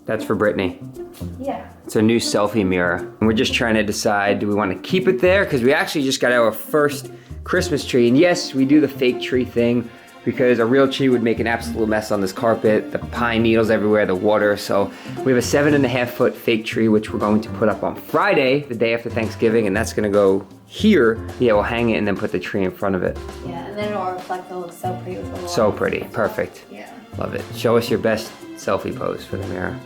That's for Brittany. Yeah. It's a new selfie mirror. And we're just trying to decide, do we want to keep it there? Because we actually just got our first Christmas tree. And yes, we do the fake tree thing because a real tree would make an absolute mess on this carpet, the pine needles everywhere, the water. So we have a 7.5-foot fake tree, which we're going to put up on Friday, the day after Thanksgiving, and that's gonna go here. Yeah, we'll hang it and then put the tree in front of it. Yeah, and then it'll reflect, it'll look so pretty with the lights. So pretty, perfect. Yeah. Love it. Show us your best selfie pose for the mirror.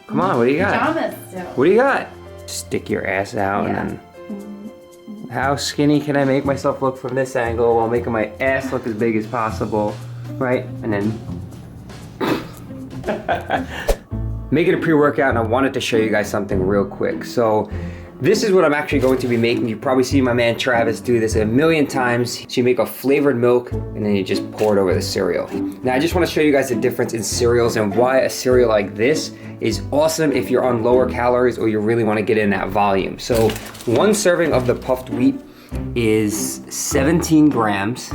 Come on, what do you got? Pajamas still. What do you got? Stick your ass out and then... How skinny can I make myself look from this angle while making my ass look as big as possible, right? And then making a pre-workout, and I wanted to show you guys something real quick. So this is what I'm actually going to be making. You've probably seen my man Travis do this a million times. So you make a flavored milk and then you just pour it over the cereal. Now I just want to show you guys the difference in cereals and why a cereal like this is awesome if you're on lower calories or you really want to get in that volume. So one serving of the puffed wheat is 17 grams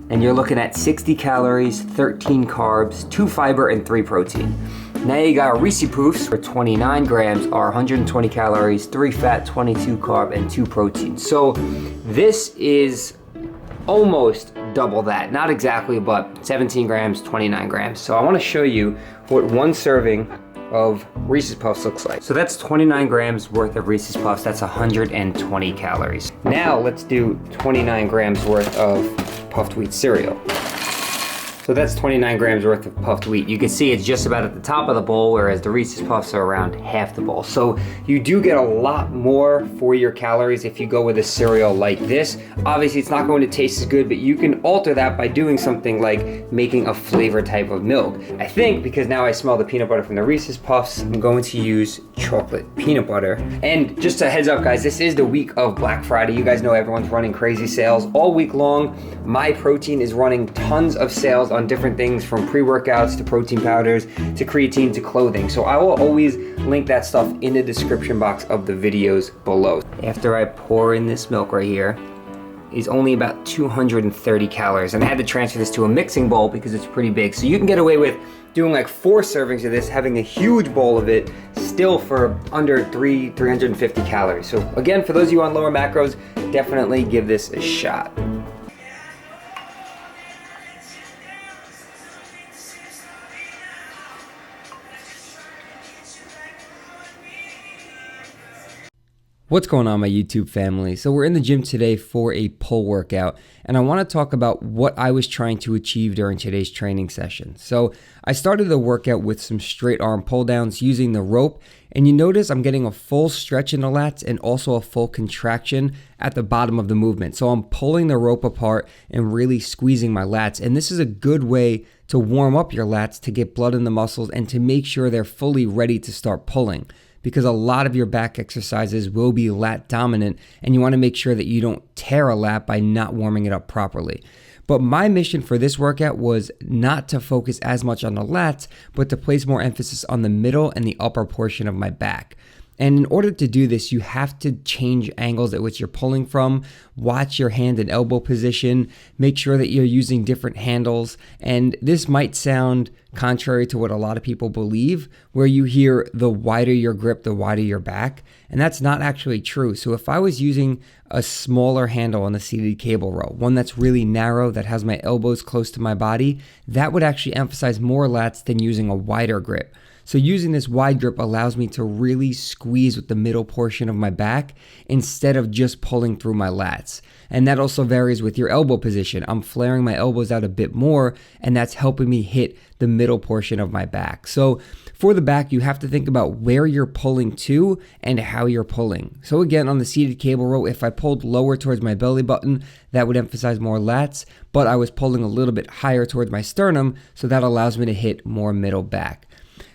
and you're looking at 60 calories, 13 carbs, 2 fiber, and 3 protein. Now you got Reese's Puffs for 29 grams are 120 calories, 3 fat, 22 carb, and 2 protein. So this is almost double that. Not exactly, but 17 grams, 29 grams. So I want to show you what one serving of Reese's Puffs looks like. So that's 29 grams worth of Reese's Puffs. That's 120 calories. Now let's do 29 grams worth of puffed wheat cereal. So that's 29 grams worth of puffed wheat. You can see it's just about at the top of the bowl, whereas the Reese's Puffs are around half the bowl. So you do get a lot more for your calories if you go with a cereal like this. Obviously, it's not going to taste as good, but you can alter that by doing something like making a flavor type of milk. I think because now I smell the peanut butter from the Reese's Puffs, I'm going to use chocolate peanut butter. And just a heads up, guys, this is the week of Black Friday. You guys know everyone's running crazy sales all week long. My Protein is running tons of sales on different things from pre-workouts to protein powders to creatine to clothing. So I will always link that stuff in the description box of the videos below. After I pour in this milk right here, is only about 230 calories. And I had to transfer this to a mixing bowl because it's pretty big. So you can get away with doing like 4 servings of this, having a huge bowl of it, still for under 350 calories. So again, for those of you on lower macros, definitely give this a shot. What's going on, my YouTube family? So we're in the gym today for a pull workout, and I want to talk about what I was trying to achieve during today's training session. So I started the workout with some straight arm pull downs using the rope, and you notice I'm getting a full stretch in the lats and also a full contraction at the bottom of the movement. So I'm pulling the rope apart and really squeezing my lats, and this is a good way to warm up your lats, to get blood in the muscles, and to make sure they're fully ready to start pulling. Because a lot of your back exercises will be lat dominant, and you want to make sure that you don't tear a lat by not warming it up properly. But my mission for this workout was not to focus as much on the lats, but to place more emphasis on the middle and the upper portion of my back. And in order to do this, you have to change angles at which you're pulling from, watch your hand and elbow position, make sure that you're using different handles. And this might sound contrary to what a lot of people believe, where you hear the wider your grip, the wider your back. And that's not actually true. So if I was using a smaller handle on the seated cable row, one that's really narrow, that has my elbows close to my body, that would actually emphasize more lats than using a wider grip. So using this wide grip allows me to really squeeze with the middle portion of my back instead of just pulling through my lats. And that also varies with your elbow position. I'm flaring my elbows out a bit more, and that's helping me hit the middle portion of my back. So for the back, you have to think about where you're pulling to and how you're pulling. So again, on the seated cable row, if I pulled lower towards my belly button, that would emphasize more lats, but I was pulling a little bit higher towards my sternum, so that allows me to hit more middle back.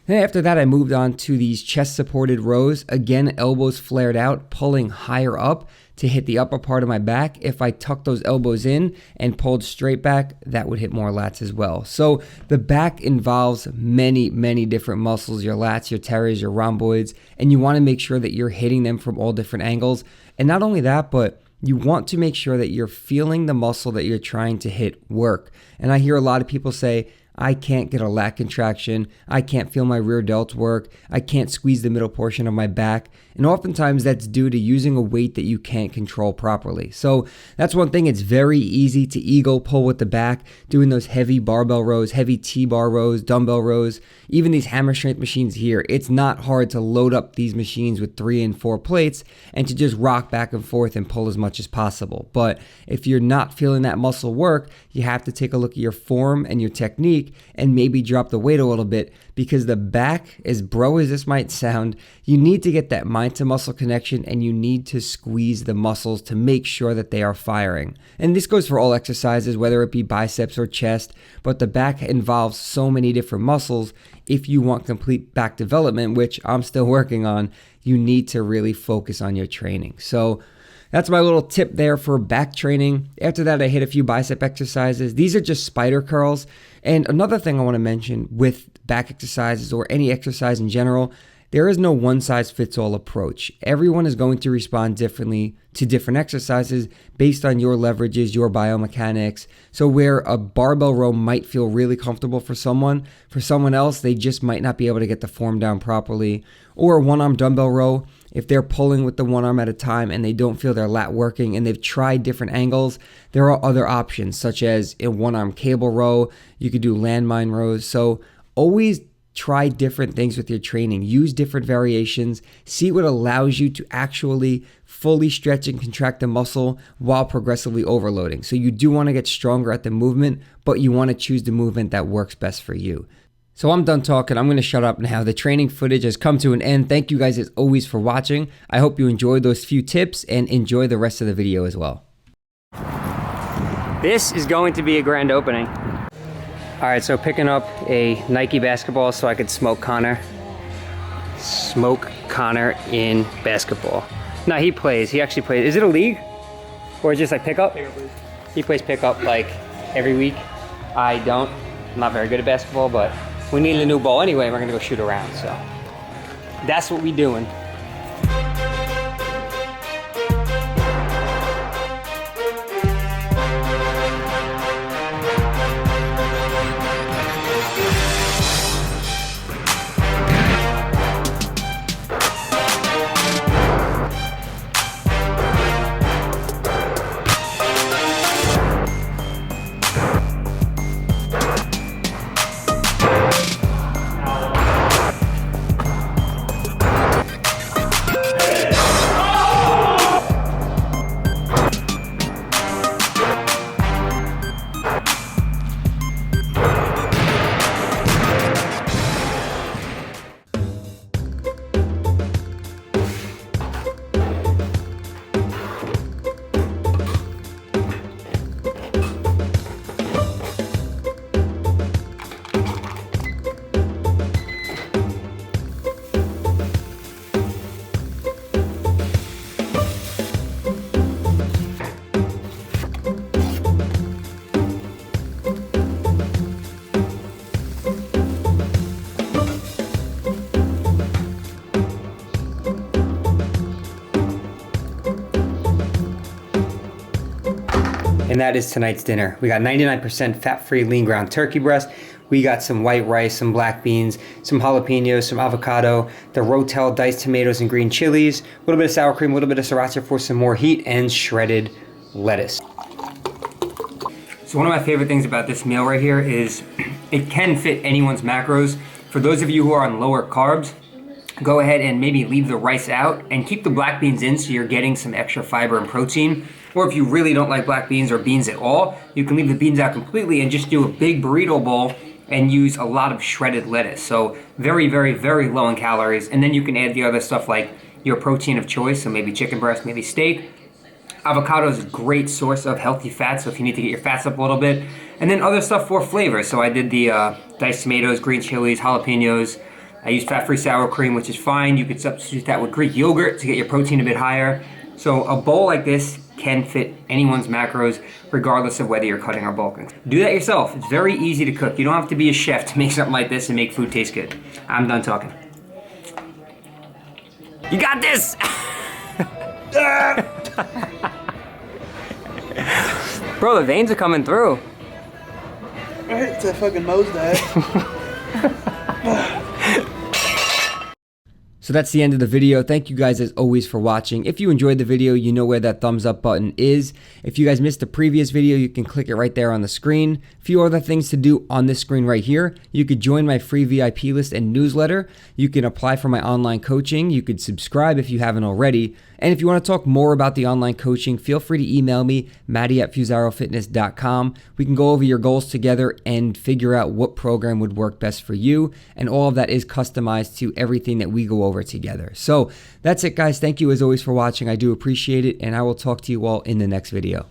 Then after that, I moved on to these chest supported rows. Again, elbows flared out, pulling higher up to hit the upper part of my back. If I tucked those elbows in and pulled straight back, that would hit more lats as well. So the back involves many, many different muscles, your lats, your teres, your rhomboids, and you want to make sure that you're hitting them from all different angles. And not only that, but you want to make sure that you're feeling the muscle that you're trying to hit work. And I hear a lot of people say, I can't get a lat contraction, I can't feel my rear delts work, I can't squeeze the middle portion of my back, and oftentimes that's due to using a weight that you can't control properly. So that's one thing, it's very easy to ego pull with the back, doing those heavy barbell rows, heavy T-bar rows, dumbbell rows, even these hammer strength machines here. It's not hard to load up these machines with 3 and 4 plates and to just rock back and forth and pull as much as possible. But if you're not feeling that muscle work, you have to take a look at your form and your technique and maybe drop the weight a little bit, because the back, as bro as this might sound, you need to get that mind to muscle connection and you need to squeeze the muscles to make sure that they are firing. And this goes for all exercises, whether it be biceps or chest, but the back involves so many different muscles. If you want complete back development, which I'm still working on, you need to really focus on your training. So that's my little tip there for back training. After that, I hit a few bicep exercises. These are just spider curls. And another thing I want to mention with back exercises or any exercise in general, there is no one size fits all approach. Everyone is going to respond differently to different exercises based on your leverages, your biomechanics. So where a barbell row might feel really comfortable for someone else, they just might not be able to get the form down properly. Or a one-arm dumbbell row, if they're pulling with the one arm at a time and they don't feel their lat working and they've tried different angles, there are other options, such as a one-arm cable row. You could do landmine rows. So always try different things with your training. Use different variations. See what allows you to actually fully stretch and contract the muscle while progressively overloading. So you do want to get stronger at the movement, but you want to choose the movement that works best for you. So I'm done talking. I'm going to shut up now. The training footage has come to an end. Thank you guys as always for watching. I hope you enjoyed those few tips and enjoy the rest of the video as well. This is going to be a grand opening. All right, so picking up a Nike basketball so I could smoke Connor. Smoke Connor in basketball. No, he plays. He actually plays. Is it a league? Or just like pickup? Pickup, please. He plays pickup like every week. I don't. I'm not very good at basketball, but we need a new ball anyway. We're gonna go shoot around, so that's what we doing. And that is tonight's dinner. We got 99% fat-free lean ground turkey breast. We got some white rice, some black beans, some jalapenos, some avocado, the Rotel diced tomatoes and green chilies, a little bit of sour cream, a little bit of sriracha for some more heat, and shredded lettuce. So one of my favorite things about this meal right here is it can fit anyone's macros. For those of you who are on lower carbs, go ahead and maybe leave the rice out and keep the black beans in so you're getting some extra fiber and protein. Or if you really don't like black beans or beans at all, you can leave the beans out completely and just do a big burrito bowl and use a lot of shredded lettuce. So very, very, very low in calories. And then you can add the other stuff like your protein of choice, so maybe chicken breast, maybe steak. Avocado is a great source of healthy fats, so if you need to get your fats up a little bit. And then other stuff for flavor. So I did the diced tomatoes, green chilies, jalapenos. I used fat-free sour cream, which is fine. You could substitute that with Greek yogurt to get your protein a bit higher. So a bowl like this can fit anyone's macros, regardless of whether you're cutting or bulking. Do that yourself. It's very easy to cook. You don't have to be a chef to make something like this and make food taste good. I'm done talking. You got this! Bro, the veins are coming through. Right, it's that fucking Mo's dad. So that's the end of the video. Thank you guys as always for watching. If you enjoyed the video, you know where that thumbs up button is. If you guys missed the previous video, you can click it right there on the screen. A few other things to do on this screen right here. You could join my free VIP list and newsletter. You can apply for my online coaching. You could subscribe if you haven't already. And if you want to talk more about the online coaching, feel free to email me, Matty@FusaroFitness.com. We can go over your goals together and figure out what program would work best for you. And all of that is customized to everything that we go over together. So that's it, guys. Thank you as always for watching. I do appreciate it, and I will talk to you all in the next video.